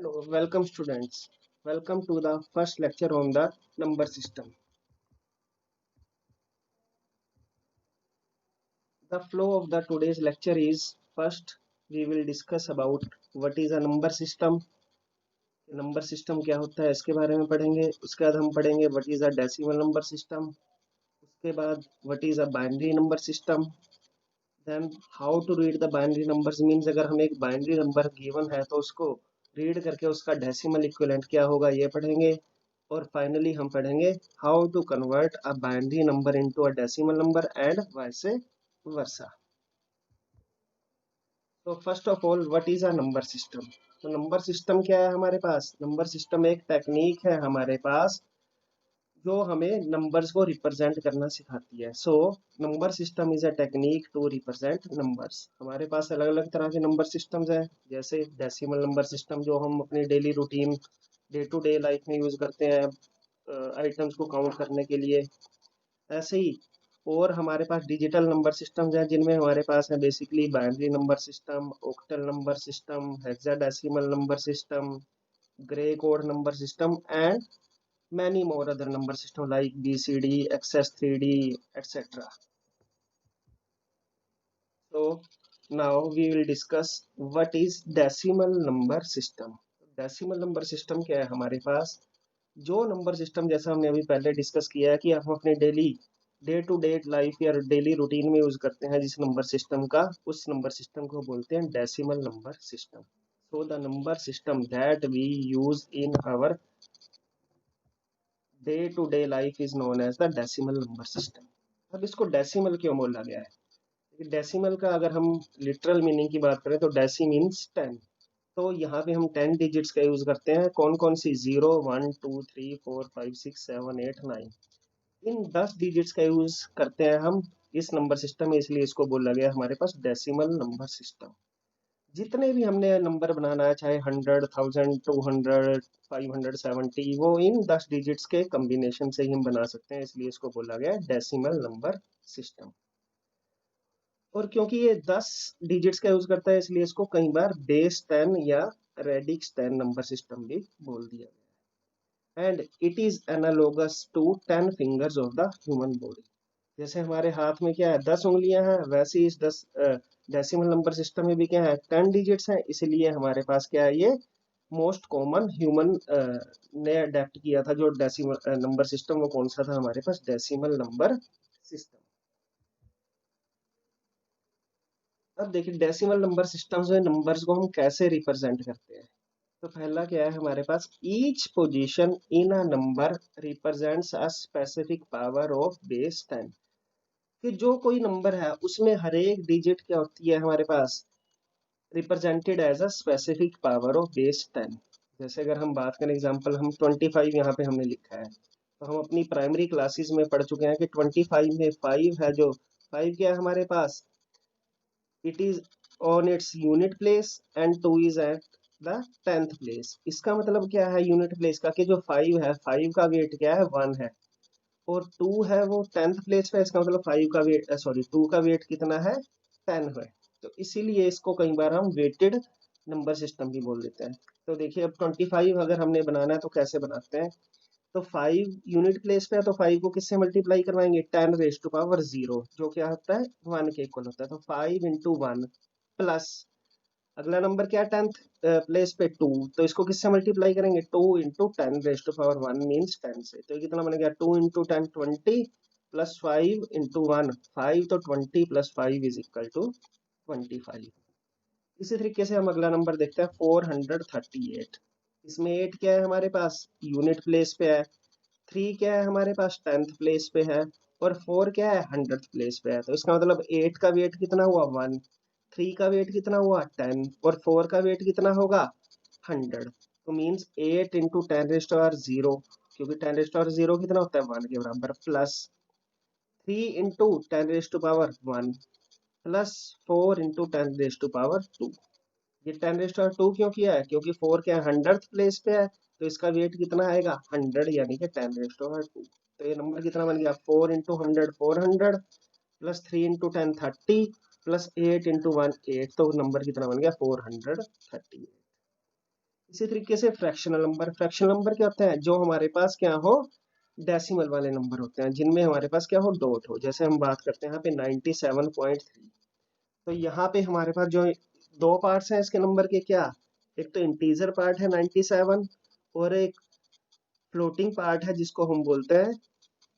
Hello, welcome students. Welcome to the first lecture on the number system. The flow of the today's lecture is first we will discuss about what is a number system. Number system क्या होता है इसके बारे में पढ़ेंगे. उसके बाद हम पढ़ेंगे what is a decimal number system. उसके बाद what is a binary number system. Then how to read the binary numbers means अगर हमें एक बाइनरी नंबर गिवन है तो उसको रीड करके उसका डेसिमल इक्विवेलेंट क्या होगा ये पढ़ेंगे. और फाइनली हम पढ़ेंगे how to convert a binary number into a decimal number and vice versa. तो first of all what is a number system. तो नंबर सिस्टम क्या है हमारे पास. नंबर सिस्टम एक टेक्निक है हमारे पास जो हमें नंबर्स को रिप्रेजेंट करना सिखाती है. So number system is a technique to represent numbers. हमारे पास अलग अलग तरह के नंबर सिस्टम्स हैं जैसे डेसिमल नंबर सिस्टम जो हम अपनी daily routine day to day life में यूज करते हैं आइटम्स को काउंट करने के लिए. ऐसे ही और हमारे पास डिजिटल नंबर सिस्टम्स हैं जिनमें हमारे पास है basically binary number system, octal number system, hexadecimal number system, grey code number system and many more other number system like BCD, XS3D, etc. So now we will discuss what is decimal number system. Decimal number system क्या है हमारे पास. जो number system जैसा हमने अभी पहले discuss किया है कि हम अपने daily day to day life या डेली रूटीन में यूज करते हैं जिस नंबर सिस्टम का उस नंबर सिस्टम को बोलते हैं decimal number system. So the number system that we use in our day to day life is known as the decimal number system. अब इसको डेसिमल क्यों बोला गया है. डेसिमल का अगर हम लिटरल मीनिंग की बात करें तो डेसी मीन्स 10. तो यहाँ पे हम 10 डिजिट्स का यूज करते हैं. कौन कौन सी. 0 1 2 3 4 5 6 7 8 9. इन 10 डिजिट्स का यूज करते हैं हम इस नंबर सिस्टम में, इसलिए इसको बोला गया हमारे पास डेसिमल नंबर सिस्टम. जितने भी हमने नंबर बनाना है चाहे 100, 1000, 200, 570 वो इन 10 डिजिट्स के कॉम्बिनेशन से ही हम बना सकते हैं, इसलिए इसको बोला गया है डेसिमल नंबर सिस्टम. और क्योंकि ये 10 डिजिट्स का यूज करता है इसलिए इसको कई बार बेस 10 या रेडिक्स 10 नंबर सिस्टम भी बोल दिया गया. And it is analogous to 10 fingers of the human body. जैसे हमारे हाथ में क्या है 10 उंगलियां हैं वैसे ही इस 10 डेसिमल नंबर सिस्टम में भी क्या है 10 डिजिट्स हैं, इसलिए हमारे पास क्या है ये मोस्ट कॉमन ह्यूमन ने अडेप्ट किया था जो डेसिमल नंबर सिस्टम वो कौन सा था हमारे पास डेसिमल नंबर सिस्टम. अब देखिए डेसिमल नंबर सिस्टम में नंबर्स को हम कैसे रिप्रेजेंट करते हैं. तो पहला क्या है हमारे पास each position in a number represents a specific power of base 10. कि जो कोई नंबर है उसमें हर एक डिजिट क्या होती है हमारे पास represented as a specific power of base 10. जैसे अगर हम बात करें एग्जांपल हम 25 यहाँ पे हमने लिखा है तो हम अपनी प्राइमरी क्लासेस में पढ़ चुके हैं कि 25 में 5 है जो 5 क्या है हमारे पास it is on its unit place and 2 is at the 10th place. इसका मतलब क्या है यूनिट प्लेस का कि जो 5 है 5 का वेट क्या है 1 है और 2 है वो 10th प्लेस पे. इसका मतलब 5 का वेट सॉरी 2 का वेट कितना है 10 है. तो इसीलिए इसको कई बार हम वेटेड नंबर सिस्टम भी बोल देते हैं. तो देखिए अब 25 अगर हमने बनाना है तो कैसे बनाते हैं. तो 5 यूनिट प्लेस पे है तो 5 को किससे मल्टीप्लाई करवाएंगे 10 रेज टू पावर 0 जो क्या होता है 1 के इक्वल होता है. तो 5 इंटू 1 प्लस अगला नंबर क्या है 10th प्लेस पे 2 तो इसको किससे मल्टीप्लाई करेंगे 2 into 10 raise to power 1 means 10 से. तो ये कितना बन गया 2 इंटू 10 20 प्लस 5 इंटू 1 5 तो 20 प्लस 5 इज इक्वल टू 25. इसी तरीके से हम अगला नंबर देखते हैं 438. इसमें 8 क्या है हमारे पास यूनिट प्लेस पे है, 3 क्या है हमारे पास 10th प्लेस पे है और 4 क्या है 100th प्लेस पे है. तो इसका मतलब 8 का वेट कितना हुआ 1, 3 का वेट कितना हुआ 10 और 4 का वेट कितना होगा 100. तो means 8 into 10 raise to power 0 क्योंकि 10 रेज टू पावर 0 कितना होता है 1 के बराबर plus 3 into 10 raise to power 1 plus 4 into 10 raise to power 2. ये 10 रेज टू पावर 2 क्यों किया है क्योंकि 4 क्या है 100th प्लेस पे है तो इसका वेट कितना आएगा 100 यानी कि 10 रेज टू पावर 2. तो ये नंबर कितना बन गया 4 into 100 400 plus 3 into 10 30 plus 8 into 1 8. तो नंबर कितना बन गया 438. इसी तरीके से फ्रैक्शनल नंबर क्या होता है, जो हमारे पास क्या हो, डेसिमल वाले नंबर होते हैं जिनमें हमारे पास क्या हो, डॉट हो। जैसे हम बात करते हैं यहाँ पे 97.3। तो यहाँ पे हमारे पास जो दो पार्ट्स हैं इसके नंबर के, क्या, एक तो इंटीजर पार्ट है 97 और एक फ्लोटिंग पार्ट है जिसको हम बोलते हैं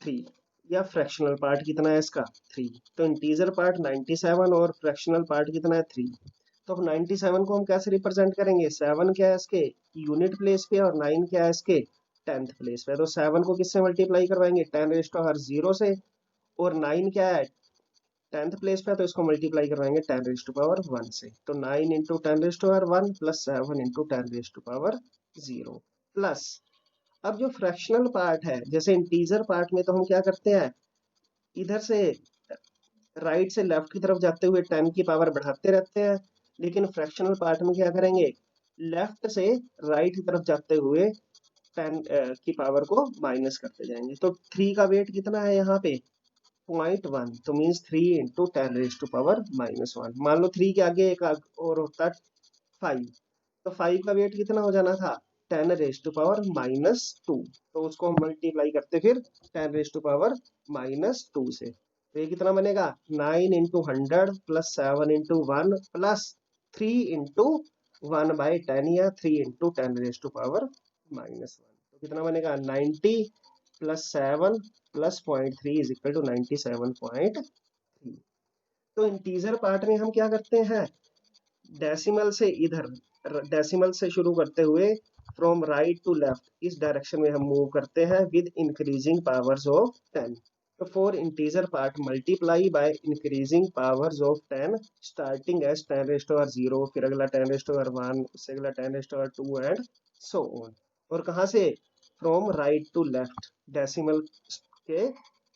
3। या फ्रैक्शनल पार्ट कितना है इसका, 3। तो इंटीजर पार्ट 97 और फ्रैक्शनल पार्ट कितना है, 3। तो अब 97 को हम कैसे रिप्रेजेंट करेंगे, 7 क्या है इसके यूनिट प्लेस पे और 9 क्या है इसके टेंथ प्लेस पे। तो 7 को किससे मल्टीप्लाई करवाएंगे, 10⁻0 से। और 9 क्या है, टेंथ प्लेस पे है, तो इसको मल्टीप्लाई करवाएंगे 10⁻1 से। तो 9 इंटू 10⁻1 प्लस 7 इंटू 10⁻0 प्लस। अब जो फ्रैक्शनल पार्ट है, जैसे इंटीजर पार्ट में तो हम क्या करते हैं, इधर से राइट से लेफ्ट की तरफ जाते हुए 10 की पावर बढ़ाते रहते हैं। लेकिन फ्रैक्शनल पार्ट में क्या करेंगे, लेफ्ट से राइट की तरफ जाते हुए 10 की पावर को माइनस करते जाएंगे। तो 3 का वेट कितना है यहाँ पे, 0.1। तो मीन्स 3 इंटू 10⁻⁻1। मान लो 3 के आगे एक और होता है 5। तो 5 का वेट कितना हो जाना था, 10⁻⁻2। तो उसको हम मल्टीप्लाई करते फिर 10⁻⁻2 से। तो ये कितना बनेगा, 9 into 100 plus 7 into 1 plus 3 into 1/10 या 3 इंटू 10⁻⁻1। तो कितना बनेगा, 90 plus 7 plus 0.3 is equal to 97.3। तो इंटीजर पार्ट में हम क्या करते हैं, डेसिमल से इधर, डेसिमल से शुरू करते हुए फ्रॉम राइट टू लेफ्ट इस डायरेक्शन में हम मूव करते हैं विद इंक्रीजिंग पावर्स ऑफ 10। तो for integer part multiply by increasing powers of 10 starting as 10⁻0, फिर अगला 10⁻1, उससे अगला 10⁻2 एंड सो ऑन। और कहाँ से, from right to left, decimal के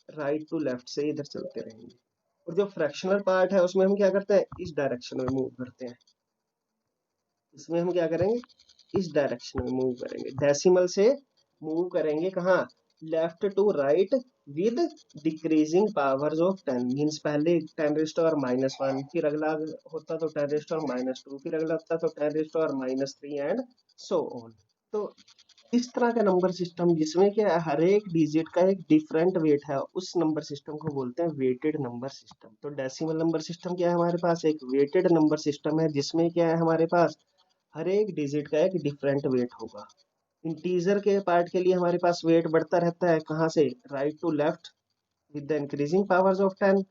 राइट टू लेफ्ट से इधर चलते रहेंगे। और जो फ्रैक्शनल पार्ट है उसमें हम क्या करते हैं, इस डायरेक्शन में मूव करते हैं। इसमें हम क्या करेंगे, इस डायरेक्शन में मूव करेंगे, डेसिमल से मूव करेंगे कहाँ, left to right with decreasing powers of 10। Means पहले 10⁻⁻1, फिर अगला होता तो 10⁻⁻2, फिर अगला होता तो 10⁻⁻3 एंड सो ऑन। तो इस तरह का नंबर सिस्टम जिसमें कि हर एक डिजिट का एक डिफरेंट वेट है, उस नंबर सिस्टम को बोलते हैं वेटेड नंबर सिस्टम। तो डेसिमल नंबर सिस्टम क्या है, हमारे पास एक वेटेड नंबर सिस्टम है जिसमें क्या है, हमारे पास हर एक डिजिट का एक डिफरेंट वेट होगा। इंटीजर के पार्ट के लिए हमारे पास वेट बढ़ता रहता है, कहाँ से, right to left with the increasing powers of 10।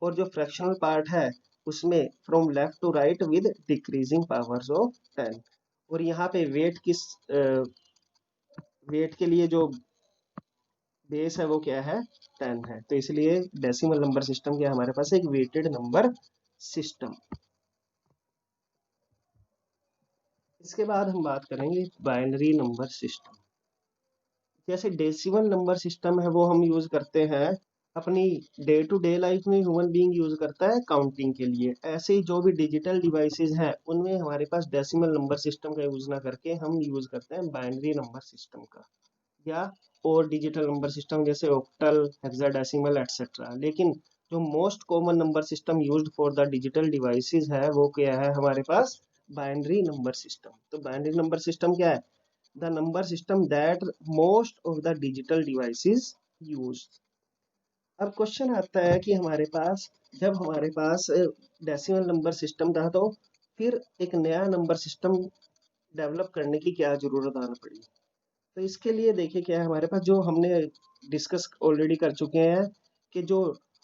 और जो फ्रैक्शनल पार्ट है उसमें from left to right with decreasing powers of 10। और यहाँ पे वेट किस वेट के लिए जो बेस है वो क्या है, 10 है। तो इसलिए डेसिमल नंबर सिस्टम क्या है, हमारे पास एक वेटेड नंबर सिस्टम। इसके बाद हम बात करेंगे बाइनरी नंबर सिस्टम। जैसे डेसिमल नंबर सिस्टम है वो हम यूज करते हैं अपनी डे टू डे लाइफ में, ह्यूमन बीइंग यूज करता है काउंटिंग के लिए। ऐसे ही जो भी डिजिटल डिवाइसेस हैं उनमें हमारे पास डेसिमल नंबर सिस्टम का यूज ना करके हम यूज करते हैं बाइनरी नंबर सिस्टम का, या और डिजिटल नंबर सिस्टम जैसे ऑक्टल, हेक्साडेसिमल एटसेट्रा। लेकिन जो most common number system used for the digital devices है वो क्या है, हमारे पास बाइनरी नंबर सिस्टम। तो बाइनरी नंबर सिस्टम क्या है, the number system that most of the digital devices use। अब क्वेश्चन आता है कि हमारे पास, जब हमारे पास डेसिमल नंबर सिस्टम था तो फिर एक नया नंबर सिस्टम डेवलप करने की क्या जरूरत आना पड़ी। तो इसके लिए देखिए क्या है, हमारे पास जो हमने डिस्कस ऑलरेडी कर चुके हैं कि जो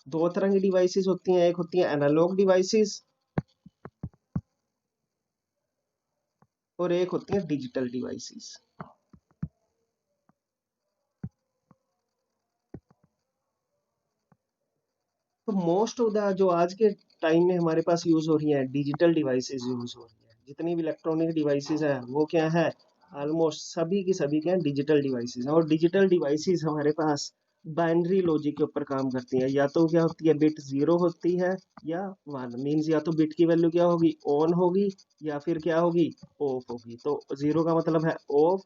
दो तरह की डिवाइसेस होती हैं, एक होती है एनालॉग डिवाइसेस और एक होती है डिजिटल डिवाइसेस। तो मोस्ट ऑफ द जो आज के टाइम में हमारे पास यूज हो रही है डिजिटल डिवाइसेस यूज हो रही है, जितनी भी इलेक्ट्रॉनिक डिवाइसेस है वो क्या है, ऑलमोस्ट सभी की सभी क्या डिजिटल डिवाइसेस हैं। और डिजिटल डिवाइसेस हमारे पास बाइनरी लॉजिक के ऊपर काम करती हैं। या तो क्या होती है, बिट जीरो होती है या वन। मीन्स या तो बिट की वैल्यू क्या होगी, ऑन होगी, या फिर क्या होगी, ऑफ होगी। तो जीरो का मतलब है ऑफ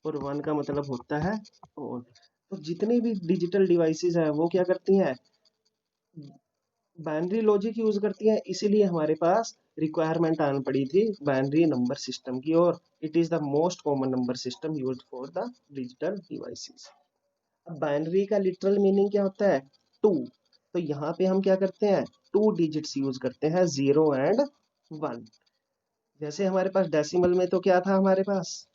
और वन का मतलब होता है ऑन। तो जितनी भी डिजिटल डिवाइसेस हैं वो क्या करती हैं, बाइनरी लॉजिक यूज करती हैं, इसीलिए हमारे पास रिक्वायरमेंट आन पड़ी थी बाइनरी नंबर सिस्टम की, और it is the most common number system used for the digital devices. अब बाइनरी का लिटरल मीनिंग क्या होता है? टू। तो यहाँ पे हम क्या करते हैं? टू डिजिट्स यूज करते हैं, 0 and 1। जैसे हमारे पास डेसिमल में तो क्या था हमारे पास?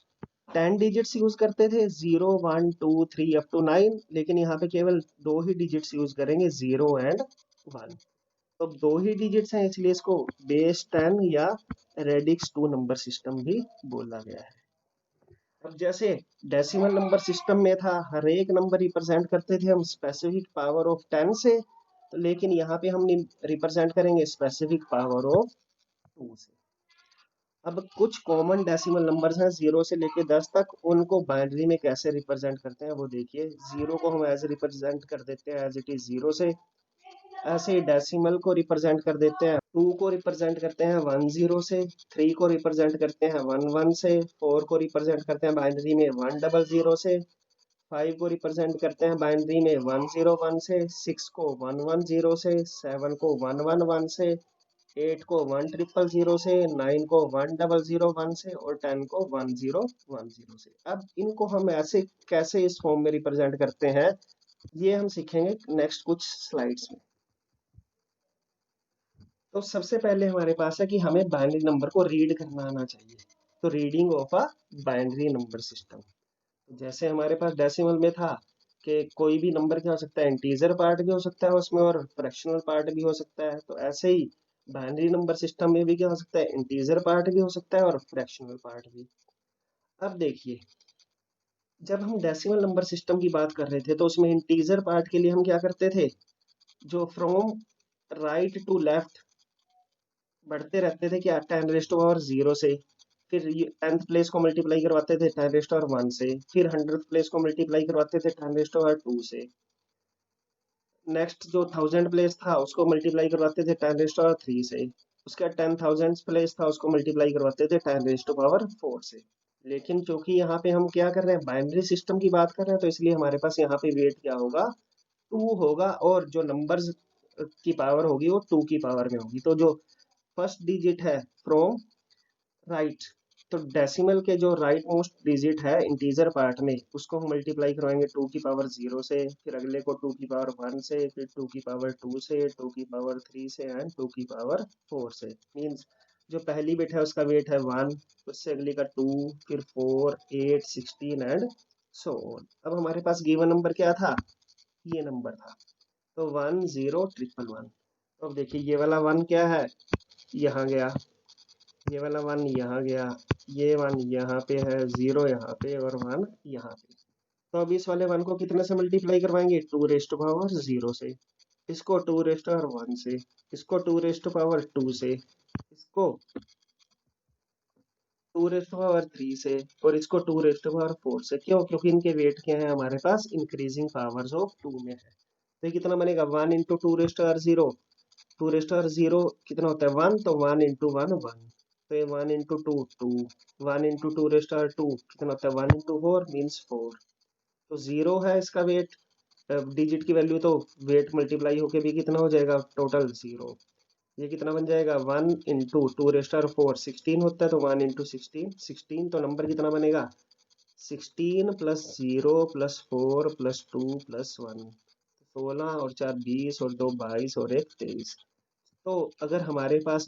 10 डिजिट्स यूज करते थे, 0 1 2 3 up to 9, लेकिन यहाँ पे केवल दो ही डिजिट्स यूज करेंगे, 0 and 1। तो दो ही डिजिट्स हैं, इसलिए इसको बेस 10 या रेडिक्स 2 नंबर सिस्टम भी बोला गया है। अब जैसे डेसिमल नंबर सिस्टम में था, हर एक नंबर रिप्रेजेंट करते थे हम स्पेसिफिक पावर ऑफ 10 से, तो लेकिन यहाँ पे हम रिप्रेजेंट करेंगे स्पेसिफिक पावर ऑफ 2 से। अब कुछ कॉमन डेसिमल नंबर्स हैं 0 से लेके 10 तक, उनको बाइनरी में कैसे रिप्रेजेंट करते हैं वो देखिए। 0 को हम एज रिप्रेजेंट कर देते हैं एज इट इज 0 से, ऐसे ही डेसिमल को रिप्रेजेंट कर देते हैं, 2 को रिप्रेजेंट करते हैं 10 से, 3 को रिप्रेजेंट करते हैं 11 से, 4 को रिप्रेजेंट करते हैं बाइनरी में 100 से, 5 को रिप्रेजेंट करते हैं बाइनरी में 101 से, 6 को 110 से, 7 को 111 से, 8 को 1000 से, 9 को 1001 से, और 10 को 1010 से। अब इनको हम ऐसे कैसे इस फॉर्म में रिप्रेजेंट करते हैं, ये हम सीखेंगे नेक्स्ट कुछ स्लाइड्स में। तो सबसे पहले हमारे पास है कि हमें बाइनरी नंबर को रीड करना आना चाहिए, तो reading of a binary number system. जैसे हमारे पास डेसिमल में था कि कोई भी नंबर क्या हो सकता है, इंटीजर पार्ट भी हो सकता है उसमें और फ्रैक्शनल पार्ट भी हो सकता है, तो ऐसे ही बाइनरी नंबर सिस्टम में भी क्या हो सकता है, इंटीजर पार्ट भी हो सकता है और फ्रैक्शनल पार्ट भी। अब देखिए, जब हम डेसिमल नंबर सिस्टम की बात कर रहे थे तो उसमें इंटीजर पार्ट के लिए हम क्या करते थे, जो फ्रॉम राइट टू लेफ्ट बढ़ते रहते थे, क्या 10⁻�0 से, फिर 10th प्लेस को मल्टीप्लाई करवाते थे 10⁻1 से, फिर 100th प्लेस को मल्टीप्लाई करवाते थे 10⁻2 से, नेक्स्ट जो 1000 प्लेस था उसको मल्टीप्लाई करवाते थे 10⁻3 से, उसका 10,000 प्लेस था उसको मल्टीप्लाई करवाते थे 10⁻4 से। लेकिन चूंकि यहाँ पे हम क्या कर रहे हैं, बाइनरी सिस्टम की बात कर रहे हैं, तो इसलिए हमारे पास यहाँ पे वेट क्या होगा, 2 होगा, और जो नंबर्स की पावर होगी वो 2 की पावर में होगी। तो जो फर्स्ट डिजिट है फ्रॉम राइट, तो डेसिमल के जो राइट मोस्ट डिजिट है इंटीजर पार्ट में, उसको हम मल्टीप्लाई करवाएंगे 2 की पावर 0 से, फिर अगले को 2 की पावर 1 से, फिर 2 की पावर 2 से, 2 की पावर 3 से, एंड 2 की पावर 4 से। मींस जो पहली बिट है उसका वेट है 1, उससे अगली का 2, फिर 4, 8, 16 एंड सो ऑन। अब हमारे पास गिवन नंबर क्या था, ये नंबर था, तो 10111। तो अब देखिए ये वाला 1 क्या है, यहाँ गया, ये वाला 1 यहाँ गया, ये 1 यहाँ पे है, 0 यहाँ पे और 1 यहाँ पे। तो अब इस वाले 1 को कितने से मल्टीप्लाई करवाएंगे, 2⁻0 से, इसको 2⁻1 से, इसको 2⁻2 से, इसको 2⁻3 से, और इसको 2⁻4 से। क्यों? क्योंकि इनके वेट क्या है हमारे पास, इंक्रीजिंग पावर्स ऑफ 2 में है। तो ये कितना बनेगा, 1 इंटू 2⁻0, 2⁻0 कितना होता है 1, तो 1 इंटू 1 1, तो ये 1 इंटू 2 2, 1 इंटू 2⁻2 कितना होता है 1 इंटू 4 मीन्स 4। तो 0 है इसका वेट, डिजिट की वैल्यू, तो वेट मल्टीप्लाई होके भी कितना हो जाएगा, टोटल 0। ये कितना बन जाएगा, 1 इंटू 2⁻4 16 होता है, तो 1 इंटू 16, तो नंबर कितना बनेगा, 16 प्लस 0 प्लस 4 प्लस 2 प्लस 1, 16 और 4 20 और 2 22 और 1 23। तो अगर हमारे पास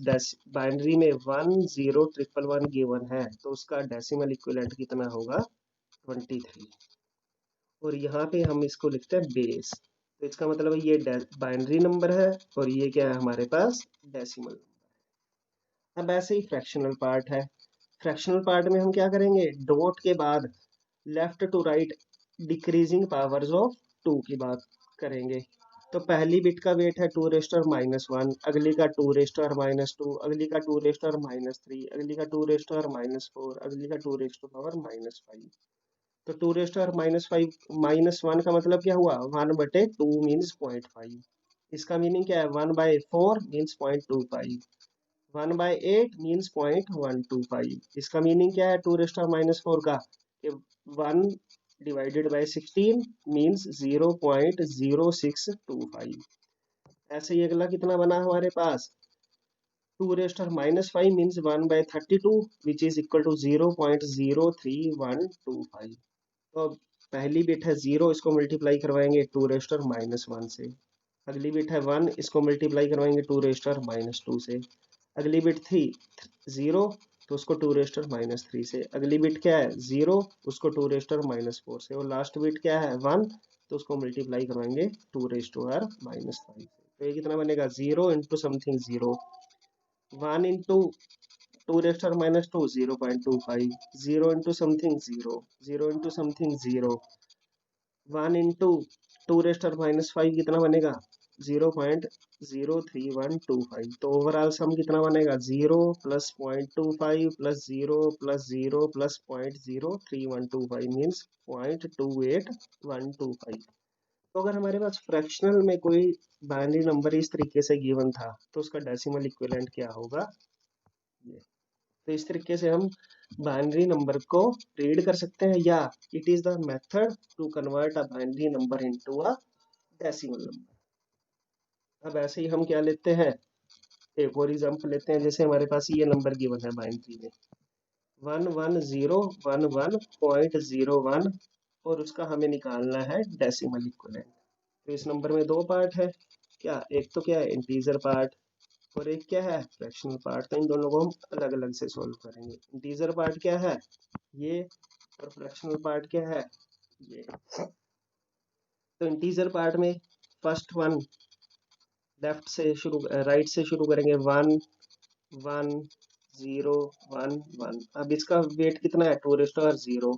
बाइनरी में 10111 गिवन है, तो उसका डेसिमल इक्विवेलेंट कितना होगा, 23। और यहाँ पे हम इसको लिखते हैं बेस, तो इसका मतलब है ये बाइनरी नंबर है और ये क्या है हमारे पास, डेसिमल। अब ऐसे ही फ्रैक्शनल पार्ट है, फ्रैक्शनल पार्ट में हम क्या करेंगे, डॉट के बाद left to right decreasing powers of 2 की बात करेंगे। तो पहली बिट का वेट है 2⁻1, अगली का 2⁻2, अगली का 2⁻3, अगली का 2⁻4, अगली का 2⁻5। तो 2⁻5 -1 का मतलब क्या हुआ, 1/2 मीन्स 0.5। इसका मीनिंग क्या है, 1/4 मीन्स 0.25, 1/8 मीन्स 0.125। इसका मीनिंग क्या है 2⁻4 का, कि 1 डिवाइडेड बाय 16 मीन्स 0.0625। ऐसे ही अगला कितना बना हमारे पास 2⁻⁻5 means 1/32 which is equal to 0.03125। तो अब पहली बिट है 0, इसको मल्टीप्लाई करवाएंगे 2⁻⁻1 से। अगली बिट है 1, इसको मल्टीप्लाई करवाएंगे 2⁻⁻2 से। अगली बिट थी 0, तो उसको 2⁻⁻3 से। अगली बिट क्या है 0, उसको 2⁻⁻4 से। और लास्ट बिट क्या है 1, तो उसको मल्टीप्लाई करवाएंगे 2⁻⁻5 से। तो ये कितना बनेगा 0 into something 0, 1 into 2⁻⁻2 0.25, 0 into something 0, 0 into something 0, 1 into 2⁻⁻5 कितना बनेगा 0.03125। तो ओवरऑल सम कितना बनेगा 0 plus 0.25 plus 0 plus 0 plus 0.03125 means 0.28125। तो अगर हमारे पास फ्रैक्शनल में कोई बाइनरी नंबर इस तरीके से गिवन था तो उसका डेसिमल इक्विवेलेंट क्या होगा ये। तो इस तरीके से हम बाइनरी नंबर को रीड कर सकते हैं, या it is the method to convert a binary number into a decimal number. अब ऐसे ही हम क्या लेते हैं, एक और एग्जांपल लेते हैं। जैसे हमारे पास ये नंबर गिवन है बाइनरी में 11011.01 और उसका हमें निकालना है डेसिमल इक्विवेलेंट। तो इस नंबर में दो पार्ट है, क्या एक तो क्या है इंटीजर पार्ट और एक क्या है फ्रैक्शनल पार्ट। तो इन दोनों को हम अलग अलग से सॉल्व करेंगे। इंटीजर पार्ट क्या है ये, और फ्रैक्शनल पार्ट क्या है ये। तो इंटीजर पार्ट में फर्स्ट वन लेफ्ट से शुरू, राइट से शुरू करेंगे 1 1 0 1 1। अब इसका वेट कितना है 2⁻0।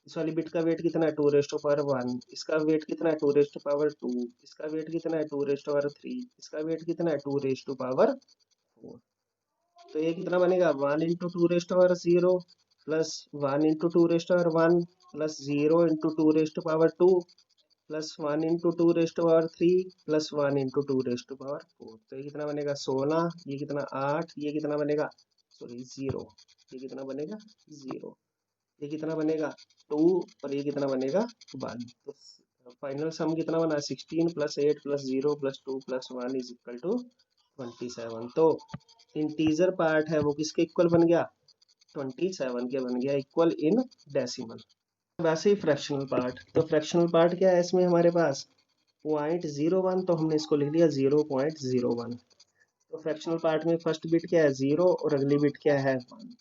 इस वाली बिट का वेट कितना है 2⁻1। इसका वेट कितना है 2⁻2। इसका वेट कितना है 2⁻3। इसका वेट कितना है 2⁻4। तो ये कितना बनेगा 1 into 2⁻0 plus 1 into 2⁻1 plus 0 into 2⁻2 plus 1 into 2⁻3 plus 1 into 2⁻4। तो ये कितना बनेगा 16, ये कितना 8, ये कितना बनेगा सॉरी 0, ये कितना बनेगा 0, ये कितना बनेगा 2 और ये कितना बनेगा 1। तो फाइनल सम कितना बना 16 plus 8 plus 0 plus 2 plus 1 is equal to 27। तो इंटीजर पार्ट है वो किसके इक्वल बन गया 27 के बन गया इक्वल इन डेसिमल। वैसे ही फ्रैक्शनल पार्ट, तो फ्रैक्शनल पार्ट क्या है इसमें हमारे पास 0.01, तो हमने इसको लिख दिया 0.01। तो फ्रैक्शनल पार्ट में फर्स्ट बिट क्या है 0 और अगली बिट क्या है 1।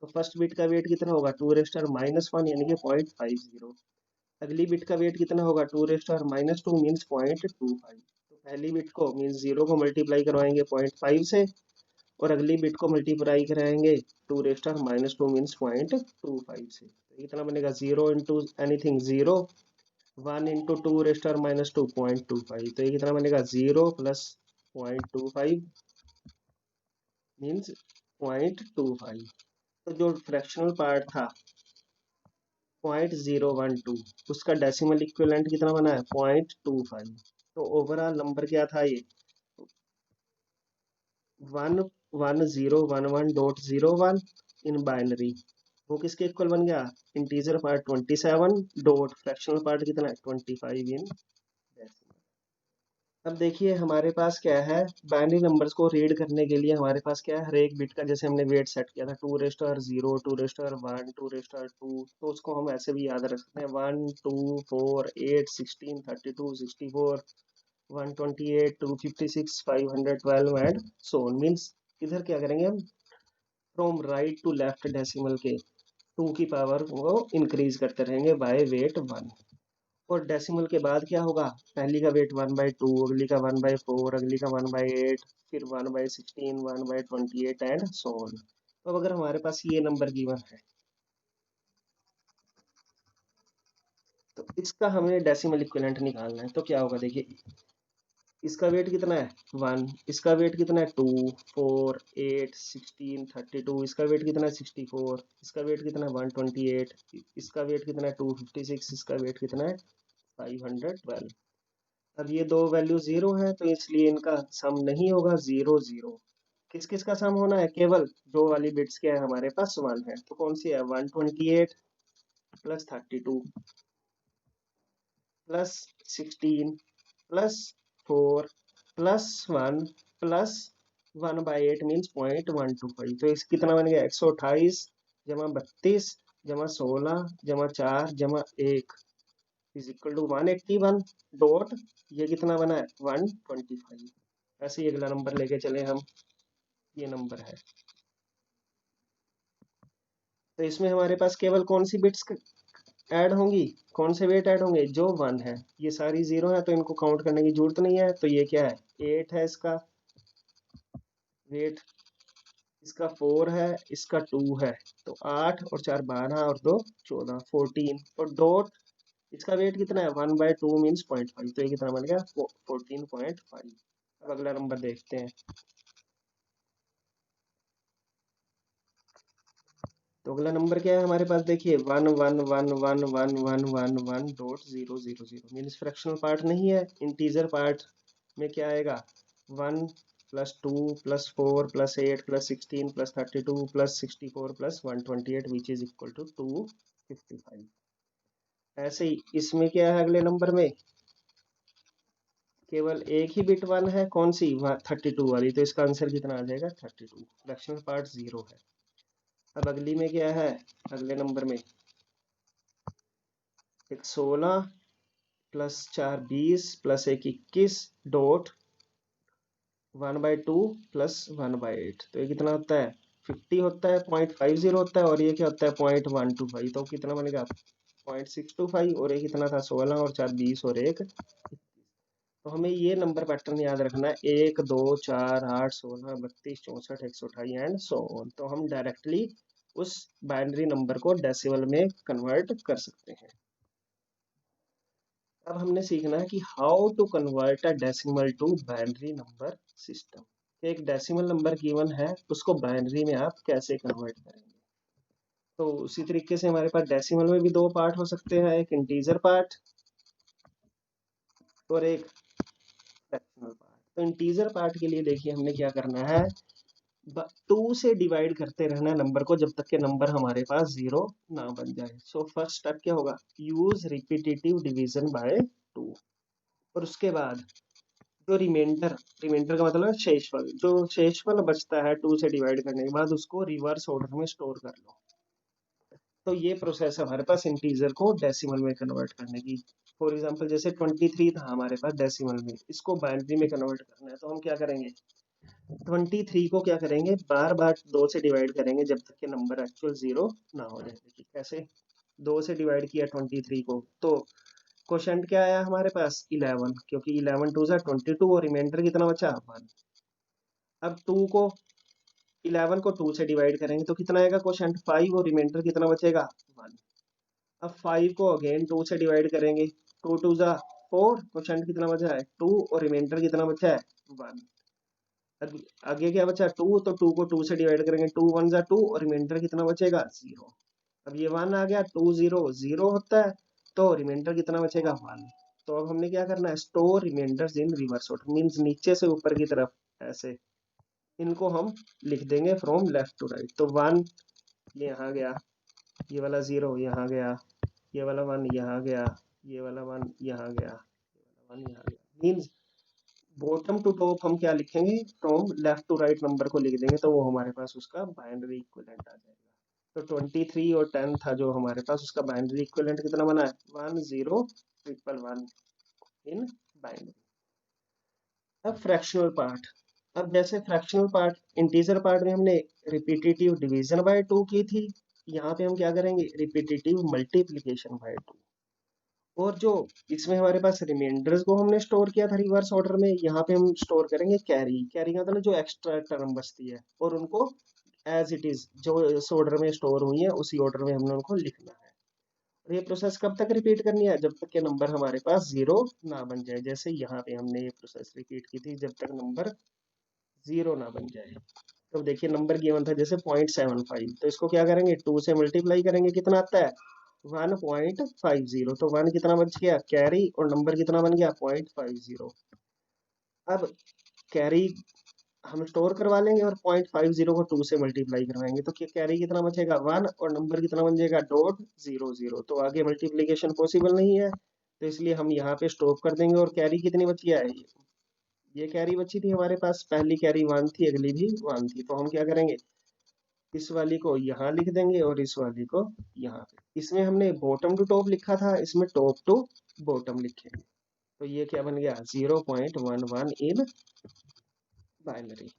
तो फर्स्ट बिट का वेट कितना होगा 2⁻⁻1 यानी कि 0.50। अगली बिट का वेट कितना होगा 2⁻2 मीन्स 0.25। तो पहली बिट को मीन्स 0 को मल्टीप्लाई करवाएंगे 0.5 से और अगली बिट को मल्टीप्लाई कराएंगे 2⁻2 मीन्स 0.25 से। तो कितना बनेगा 0 इंटू एनीथिंग 0, 1 इंटू 2⁻2 0.25। तो ये कितना बनेगा 0 प्लस 0.25 मीन्स 0.25। तो जो फ्रैक्शनल पार्ट था 0.012 उसका डेसिमल इक्विवेलेंट कितना बना है 0.25। तो ओवरऑल नंबर क्या था ये 11011.01 इन बाइनरी। वो किसके इक्वल बन गया integer part 27 dot fractional part कितना है 25 इन डेसिमल। अब देखिए हमारे पास क्या है बाइनरी नंबर्स को रीड करने के लिए हमारे पास क्या है हर एक बिट का जैसे हमने वेट सेट किया था 2⁻0 2⁻1 2⁻2। तो उसको हम ऐसे भी याद रख सकते हैं 1 2 4 8 16 32 64 128 256 512 एंड सो ऑन। मीन्स इधर क्या करेंगे हम from right to left decimal के 2 की पावर को इंक्रीज करते रहेंगे बाय वेट 1। और डेसिमल के बाद क्या होगा पहली का वेट 1/2, अगली का 1/4, अगली का 1/8, फिर 1/16, 1/28 एंड सो ऑन। तो अगर हमारे पास ये नंबर गिवन है तो इसका हमें डेसिमल इक्विवेलेंट निकालना है। तो क्या होगा देखिए इसका वेट कितना है 1, इसका वेट कितना है 2 4 8 16 32, इसका वेट कितना है 64, इसका वेट कितना है 128, इसका वेट कितना है 256, इसका वेट कितना है 512। अब ये दो वैल्यू 0 है तो इसलिए इनका सम नहीं होगा 0 0। किस किस का सम होना है केवल दो वाली बिट्स क्या है हमारे पास 1 है। तो कौन सी है 128 plus 32 plus 16 plus 4 +1 plus 1/8 means 0.125, तो इस कितना बन गया 128 जमा 32 जमा 16 जमा 4 जमा 1 इज इक्वल टू 181 डॉट ये कितना बना है 125। ऐसे ही अगला नंबर लेके चले हम, ये नंबर है। तो इसमें हमारे पास केवल कौन सी बिट्स ऐड होंगी, कौन से वेट ऐड होंगे, जो 1 है। ये सारी 0 है तो इनको काउंट करने की जरूरत नहीं है। तो ये क्या है 8 है इसका वेट, इसका 4 है, इसका 2 है, तो 8 और 4 12 और 2 14 14, और डॉट इसका वेट कितना है 1/2 मीन्स 0.5, तो ये कितना बन गया 14.5। अब अगला नंबर देखते हैं। तो अगला नंबर क्या है हमारे पास, देखिए 1 1 1 1 1 1 1 1 डॉट 0 0 0 मीन्स फ्रैक्शनल पार्ट नहीं है। इंटीजर पार्ट में क्या आएगा 1 plus 2 plus 4 plus 8 plus 16 plus 32 plus 64 plus 128 which is equal to 255। ऐसे ही इसमें क्या है अगले नंबर में, केवल एक ही बिट 1 है, कौन सी 32 वाली, तो इसका आंसर कितना आ जाएगा 32, फ्रैक्शनल पार्ट 0 है। अब अगली में क्या है, अगले नंबर में एक 16 प्लस 4 20 प्लस 1 21 डॉट 1/2 प्लस 1/8, तो ये कितना होता है 50 होता है, 0.50 होता है, और ये क्या होता है 0.125, तो कितना बनेगा 0.625, और ये कितना था 16 और 4 20 और 1 21। तो हमें ये नंबर पैटर्न याद रखना है 1 2 4 8 16 32 64 128 एंड सो ऑन। तो हम डायरेक्टली उस बाइनरी नंबर को डेसिमल में कन्वर्ट कर सकते हैं। अब हमने सीखना है कि how to convert a decimal to binary number system. एक डेसिमल नंबर गिवन है, उसको बाइनरी में आप कैसे कन्वर्ट करेंगे। तो उसी तरीके से हमारे पास डेसिमल में भी दो पार्ट हो सकते हैं, एक इंटीजर पार्ट और एक फ्रैक्शनल पार्ट। तो इंटीजर पार्ट के लिए देखिए हमने क्या करना है, 2 से डिवाइड करते रहना नंबर को जब तक के नंबर हमारे पास 0 ना बन जाए। सो फर्स्ट स्टेप क्या होगा, यूज रिपीटेटिव डिवीजन बाय 2, और उसके बाद जो रिमाइंडर, रिमाइंडर का मतलब है शेषफल, जो शेषफल बचता है 2 से डिवाइड करने के बाद उसको रिवर्स ऑर्डर में स्टोर कर लो। तो ये प्रोसेस है हमारे पास इंटीजर को डेसिमल में कन्वर्ट करने की। फॉर एग्जांपल जैसे 23 था हमारे पास डेसिमल में, इसको बाइनरी में कन्वर्ट करना है, तो हम क्या करेंगे 23 को क्या करेंगे बार बार 2 से डिवाइड करेंगे जब तक के नंबर एक्चुअल 0 ना हो जाए। देखिए कैसे 2 से डिवाइड किया 23 को, तो क्वोशंट क्या आया हमारे पास 11, क्योंकि 11 2 22 और रिमाइंडर कितना बचा 1। अब 2 को 11 को 2 से डिवाइड करेंगे तो कितना आएगा क्वोशंट 5, और रिमाइंडर कितना बचेगा 1। अब 5 को अगेन 2 से डिवाइड करेंगे, 2 2 4, क्वोशंट कितना बचा है 2, और रिमाइंडर कितना बचा है 1। अब आगे क्या बचा 2, तो 2 को 2 से डिवाइड करेंगे, 2 1 2, और रिमाइंडर कितना बचेगा 0। अब ये 1 आ गया, 2 0 0 होता है, तो रिमाइंडर कितना बचेगा 1। तो अब हमने क्या करना है, स्टोर रिमाइंडर्स इन रिवर्स ऑर्डर, मींस नीचे से ऊपर की तरफ ऐसे इनको हम लिख देंगे फ्रॉम लेफ्ट टू राइट। तो 1 ये यहाँ गया, ये वाला 0 यहाँ गया, ये वाला 1 यहाँ गया, ये वाला 1 यहाँ गया, ये वाला 1 यहाँ गया, मींस बॉटम टू टॉप हम क्या लिखेंगे from left to right number को लिख देंगे, तो वो हमारे पास उसका बाइनरी इक्विवेलेंट आ जाएगा। तो 23 और 10 था जो हमारे पास, उसका बाइनरी इक्विवेलेंट कितना बना है 1 0 1 1 इन बाइनरी। अब फ्रैक्शनल पार्ट, अब जैसे फ्रैक्शनल पार्ट इंटीजर पार्ट में हमने रिपीटेटिव डिवीजन बाय 2 की थी, यहाँ पे हम क्या करेंगे रिपीटेटिव मल्टीप्लिकेशन बाय 2। और जो इसमें हमारे पास रिमाइंडर्स को हमने स्टोर किया था रिवर्स ऑर्डर में, यहाँ पे हम स्टोर करेंगे कैरी। कैरी का मतलब जो एक्स्ट्रा टर्म बचती है, और उनको एज इट इज जो इस ऑर्डर में स्टोर हुई है उसी ऑर्डर में हमने उनको लिखना है। और ये प्रोसेस कब तक रिपीट करनी है, जब तक के नंबर हमारे पास 0 ना बन जाए। जैसे यहाँ पे हमने ये प्रोसेस रिपीट की थी जब तक नंबर 0 ना बन जाए। तो देखिए नंबर गिवन था जैसे 0.75, तो इसको क्या करेंगे 2 से मल्टीप्लाई करेंगे, कितना आता है 1.50, तो 1 कितना बच गया कैरी, और नंबर कितना बन गया 0.50। अब कैरी हम स्टोर करवा लेंगे और 0.50 को 2 से मल्टीप्लाई करवाएंगे, तो कैरी कितना बचेगा 1, और नंबर कितना बन जाएगा .00। तो आगे मल्टीप्लीकेशन पॉसिबल नहीं है, तो इसलिए हम यहाँ पे स्टॉप कर देंगे, और कैरी कितनी बची है ये कैरी बची थी हमारे पास, पहली कैरी 1 थी, अगली भी 1 थी, तो हम क्या करेंगे, इस वाली को यहाँ लिख देंगे और इस वाली को यहाँ पे। इसमें हमने बॉटम टू टॉप लिखा था, इसमें टॉप टू बॉटम लिखेंगे। तो ये क्या बन गया, 0.11 इन बाइनरी।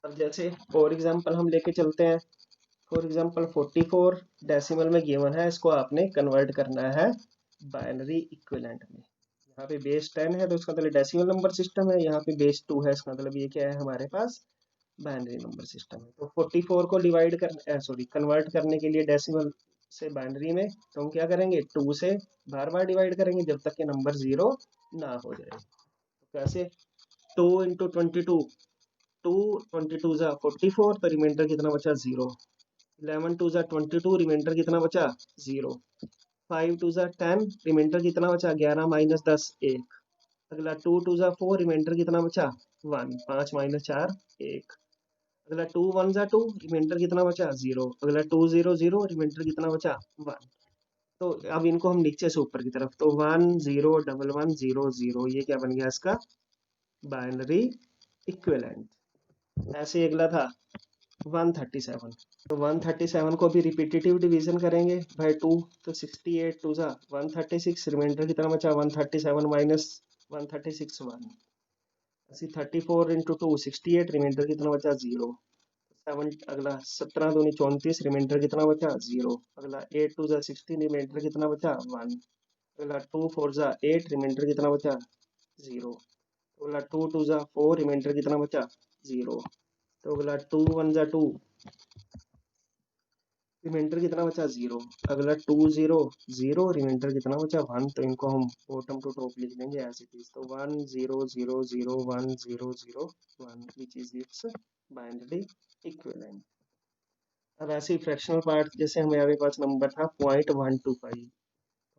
अब जैसे और एग्जांपल हम लेके चलते हैं। फॉर एग्जांपल 44 डेसिमल में गिवन है, इसको आपने कन्वर्ट करना है बाइनरी इक्विवेलेंट में। यहाँ पे बेस 10 है तो इसका मतलब डेसिमल नंबर सिस्टम है, यहाँ पे बेस 2 है, इसका मतलब ये क्या है हमारे पास, बाइनरी नंबर सिस्टम है। तो 44 को डिवाइड कर सॉरी कन्वर्ट करने के लिए डेसिमल से बाइनरी में, तो हम क्या करेंगे, 2 से बार बार डिवाइड करेंगे जब तक कि नंबर 0 ना हो जाए। तो कैसे, 2 इंटू 22, 2 22 जा 44, तो रिमाइंडर कितना बचा, 0। 11 टू जा 22, रिमाइंडर कितना बचा, 0। 5 टू जा 10, रिमाइंडर कितना बचा, 11 माइनस 10 1। अगला 2 टू जा 4, रिमाइंडर कितना बचा, 1। 5 माइनस 4 1। अगला 2 1 जा 2, रिमाइंडर कितना बचा, 0। अगला 2 0 0, रिमाइंडर कितना बचा, 1। तो अब इनको हम नीचे से ऊपर की तरफ, तो 1 0 1 1 0 0, ये क्या बन गया इसका बाइनरी इक्विवेलेंट। ऐसे अगला था 137, तो 137 को भी रिपीटेटिव डिवीजन करेंगे भाई 2, तो 68 टू जा 136, रिमाइंडर कितना बचा, 137 माइनस 136 1। ऐसे 34 इंटू 2 68, रिमाइंडर कितना बचा, 0। 7 अगला 17 दूनी 34, रिमाइंडर कितना बचा, 0। अगला 8 टू जा 16, रिमाइंडर कितना बचा, 1। अगला 2 4 जा 8, रिमाइंडर कितना बचा, 0। अगला 2 2 जा 4, रिमाइंडर कितना बचा, 0। तो अगला 2 1 जा 2, रिमाइंडर कितना बचा, 0। अगला 2 0 0, रिमाइंडर कितना बचा, 1। तो इनको हम बॉटम टू टॉप लिख देंगे एज इट इज। तो 1 0 0 0 1 0 0 1, which is it's binary equivalent. अब ऐसे ही फ्रैक्शनल पार्ट, जैसे हमारे पास नंबर था 0.125,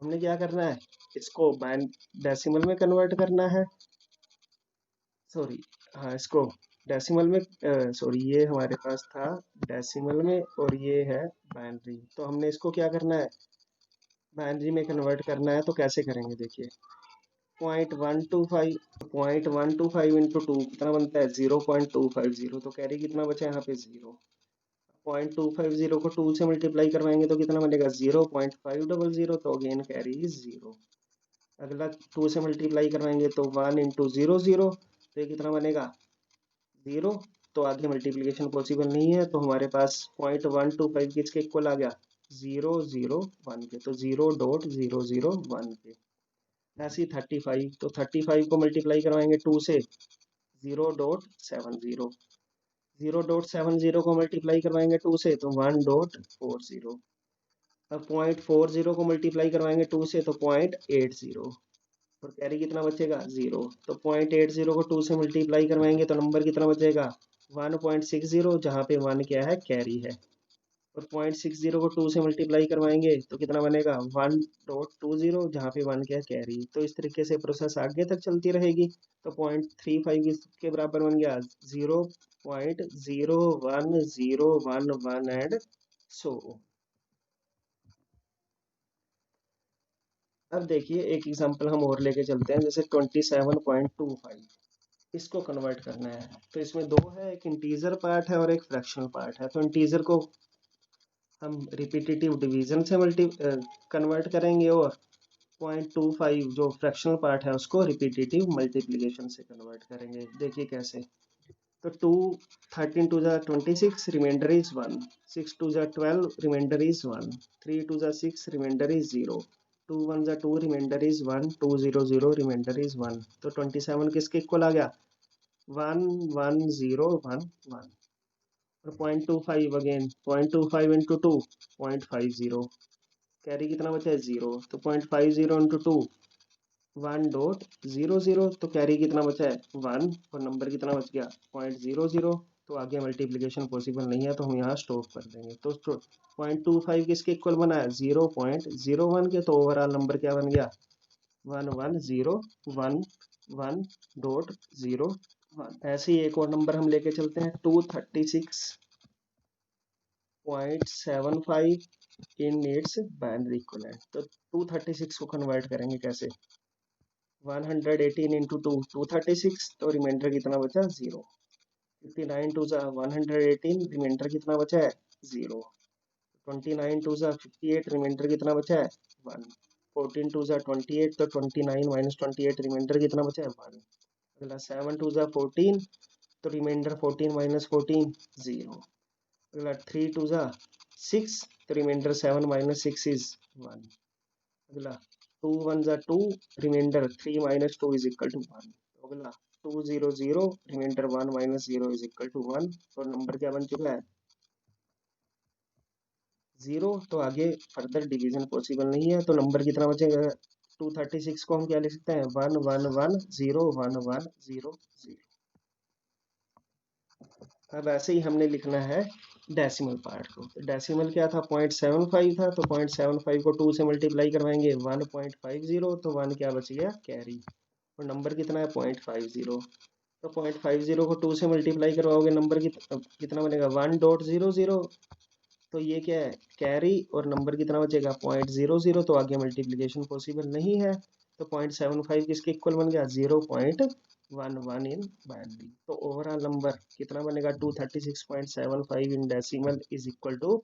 हमने क्या करना है, इसको डेसिमल में कन्वर्ट करना है, सॉरी, हाँ इसको डेसिमल में, सॉरी ये हमारे पास था डेसिमल में और ये है बाइनरी, तो हमने इसको क्या करना है, बाइनरी में कन्वर्ट करना है। तो कैसे करेंगे देखिए, 0.125, 0.125 इंटू 2 कितना बनता है, 0.250, तो कैरी कितना बचा यहाँ पे, 0। 0.250 को 2 से मल्टीप्लाई करवाएंगे तो कितना बनेगा, 0.500, तो अगेन कैरी इज 0। अगला 2 से मल्टीप्लाई करवाएंगे तो 1 इंटू 0 0, तो ये कितना बनेगा, 0। तो आगे मल्टीप्लिकेशन पॉसिबल नहीं है, तो हमारे पास 0.125 किसके इक्वल आ गया, 0 0 1 के, तो 0.001 के। ऐसे ही 35, तो 35 को मल्टीप्लाई करवाएंगे 2 से, 0.70, 0.70 को मल्टीप्लाई करवाएंगे 2 से, तो 1.40। अब 0.40 को मल्टीप्लाई करवाएंगे 2 से, तो 0.80, और कैरी कितना बचेगा, 0। तो 0.80 को 2 से मल्टीप्लाई करवाएंगे तो नंबर कितना बचेगा, 1.60, जहाँ पे 1 क्या है, कैरी है। और 0.60 को 2 से मल्टीप्लाई करवाएंगे तो कितना बनेगा, 1.20, जहाँ पे 1 क्या है, कैरी। तो इस तरीके से प्रोसेस आगे तक चलती रहेगी। तो 0.35 इसके बराबर बन गया 0.01011 एंड सो। अब देखिए एक एग्जांपल हम और लेके चलते हैं, जैसे 27.25, इसको कन्वर्ट करना है। तो इसमें दो है, एक इंटीजर पार्ट है और एक फ्रैक्शनल पार्ट है। तो इंटीजर को हम रिपीटेटिव डिवीजन से कन्वर्ट करेंगे, और 0.25 जो फ्रैक्शनल पार्ट है उसको रिपीटेटिव मल्टीप्लिकेशन से कन्वर्ट करेंगे। देखिए कैसे, तो 2 13 टू जा 26, रिमाइंडर इज 1। 6 टू जा 12, रिमाइंडर इज 1। 3 टू जा 6, रिमाइंडर इज 0। 2 1 जा 2, रिमाइंडर इज 1। 2 0 0, reminder is 1। तो 27 किसके इक्वल आ गया, 1 1 0 1 1। और 0.25 अगेन, 0.25 इंटू 2, 0.50, कैरी कितना बचा है, 0। तो 0.50 इंटू 2, 1.00, तो कैरी कितना बचा है, 1, और नंबर कितना बच गया, 0.00। तो आगे मल्टीप्लिकेशन पॉसिबल नहीं है, तो हम यहाँ स्टॉप कर देंगे। तो 0.25 किसके इक्वल बना है, 0.01 के, तो ओवरऑल नंबर क्या बन गया, 11011.01। ऐसे ही एक और नंबर हम लेके चलते हैं, 236.75 इन इट्स बाइनरी इक्विवेलेंट। तो 236 को कन्वर्ट करेंगे कैसे, 118 इंटू 2 236, तो रिमाइंडर कितना बचा 0। 59 टू ज़ा 118, रिमाइंडर कितना बचा है 0। 29 टू ज़ा 58, रिमाइंडर कितना बचा है 1। 14 टू ज़ा 28, तो 29 माइनस 28, रिमाइंडर कितना बचा है 1। अगला 7 टू ज़ा 14, तो रिमाइंडर 14 माइनस 14 0। अगला 3 टू ज़ा 6, तो रिमाइंडर 7 माइनस 6 इज 1। अगला 2 1 ज़ा 2, remainder 3 minus 2 is equal to 1। अगला 2 0 0, remainder 1 minus 0 is equal to 1। और नंबर क्या बन चुका है 0। तो आगे फर्दर डिवीजन पॉसिबल नहीं है, तो नंबर कितना बचेगा 236 को हम क्या लिख सकते हैं 1 1 1 0 1 1 0 0। अब ऐसे ही हमने लिखना है डेसिमल पार्ट को। तो डेसिमल क्या था 0.75 था, तो 0.75 को 2 से मल्टीप्लाई करवाएंगे 1.50, तो 1 क्या बच गया कैरी। और नंबर कितना है 0.50, तो 0.50 को 2 से मल्टीप्लाई करवाओगे नंबर कितना बनेगा 1.00। तो ये क्या है कैरी, और नंबर कितना बचेगा 0.00, तो आगे मल्टीप्लिकेशन पॉसिबल नहीं है। तो 0.75 किसके इक्वल बन गया 0.11 इन बाइनरी। तो ओवरऑल नंबर कितना बनेगा 236.75 in decimal is equal to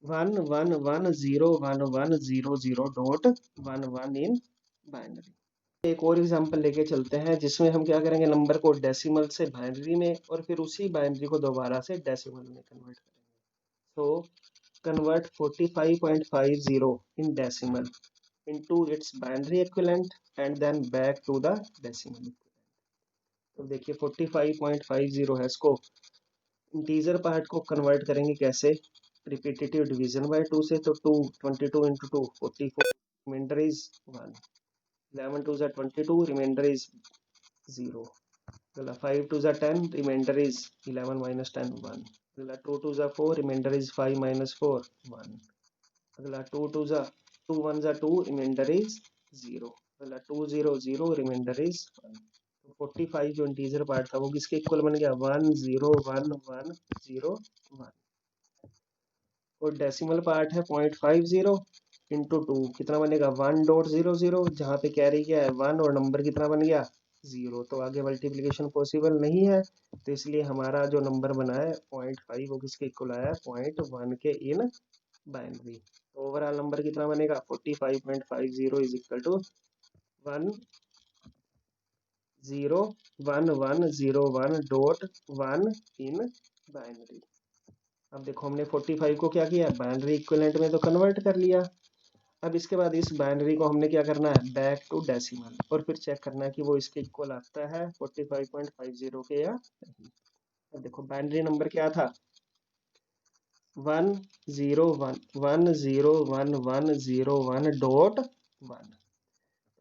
111011000.11 in binary. एक और एग्जांपल लेके चलते हैं जिसमें हम क्या करेंगे नंबर को डेसिमल से बाइनरी में और फिर उसी बाइनरी को दोबारा से डेसिमल में कन्वर्ट करेंगे। So convert 45.50 in decimal into its binary equivalent and then back to the decimal equivalent। तो देखिए 45.50 है, इसको इंटीजर पार्ट को कन्वर्ट करेंगे कैसे रिपीटेटिव डिवीजन बाय 2 से। तो 2 22 इंटू 2 44, रिमाइंडर इज 1। 11 टू ज़ा 22, रिमाइंडर इज 0। अगला 5 टू ज़ा 10, रिमाइंडर इज 11 माइनस 10 1। अगला 2 टू ज़ा 4, रिमाइंडर इज 5 माइनस 4 1। अगला 2 1 ज़ा 2, रिमाइंडर इज 0। अगला 2 0 0, रिमाइंडर इज 1। तो 45 जो इंटीजर पार्ट था वो किसके इक्वल बन गया 1 0 1 1 0 1। और डेसिमल पार्ट है 0.50 इंटू 2, कितना बनेगा 1.00, जहाँ पे कैरी क्या है 1 और नंबर कितना बन गया 0। तो आगे मल्टीप्लिकेशन पॉसिबल नहीं है, तो इसलिए हमारा जो नंबर बना है 0.5 वो किसके इक्वल आया है 0.1 के इन बाइनरी। तो ओवरऑल नंबर कितना बनेगा 45.50 is equal to 1011101 in binary. अब देखो हमने 45 को क्या किया बाइनरी इक्विवेलेंट में तो कन्वर्ट कर लिया। अब इसके बाद इस बाइनरी को हमने क्या करना है बैक टू डेसिमल और फिर चेक करना है कि वो इसके इक्वल आता है 45.50 के या नहीं। अब देखो बाइनरी नंबर क्या था 1011101.1।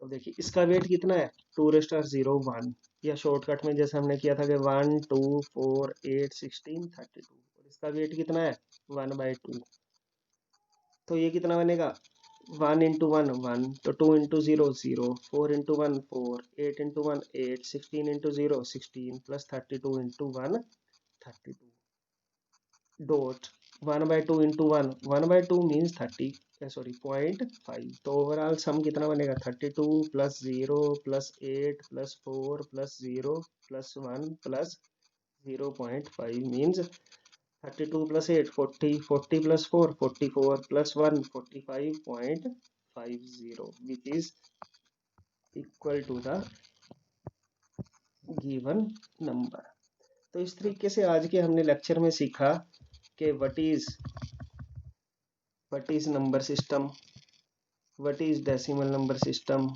तो देखिए इसका वेट कितना है 2⁻01, या शॉर्टकट में जैसे हमने किया था कि 1 2 4 8 16 32, और इसका वेट कितना है 1/2। तो ये कितना बनेगा 1 इंटू 1 1, तो 2 into 0 0, 4 into 1 4, 8 into 1 8, 16 into 0 16, plus 32 into 1 32। Dot 1/2 into 1 1/2 means 30, sorry 0.5। तो ओवरऑल सम कितना बनेगा 32 plus 0 plus 8 plus 4 plus 0 plus 1 plus 0.5 means 32 plus 8 40, 40 plus 4 44 plus 1 45.50 which is equal to the given number. तो इस तरीके से आज के हमने लेक्चर में सीखा कि what is number system, what is decimal number system,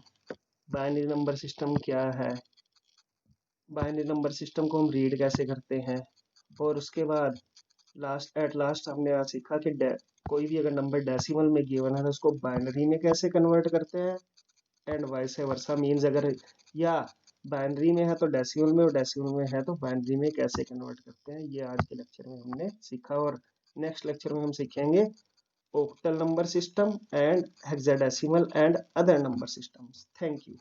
binary number system क्या है, बाइनरी नंबर सिस्टम को हम रीड कैसे करते हैं, और उसके बाद लास्ट हमने आज सीखा कि कोई भी अगर नंबर डेसिमल में गिवन है तो उसको बाइनरी में कैसे कन्वर्ट करते हैं, एंड वाइस वर्सा मीन्स अगर या बाइनरी में है तो डेसिमल में और डेसिमल में है तो बाइनरी में कैसे कन्वर्ट करते हैं, ये आज के लेक्चर में हमने सीखा। और नेक्स्ट लेक्चर में हम सीखेंगे octal number system and hexadecimal and other number systems. Thank you.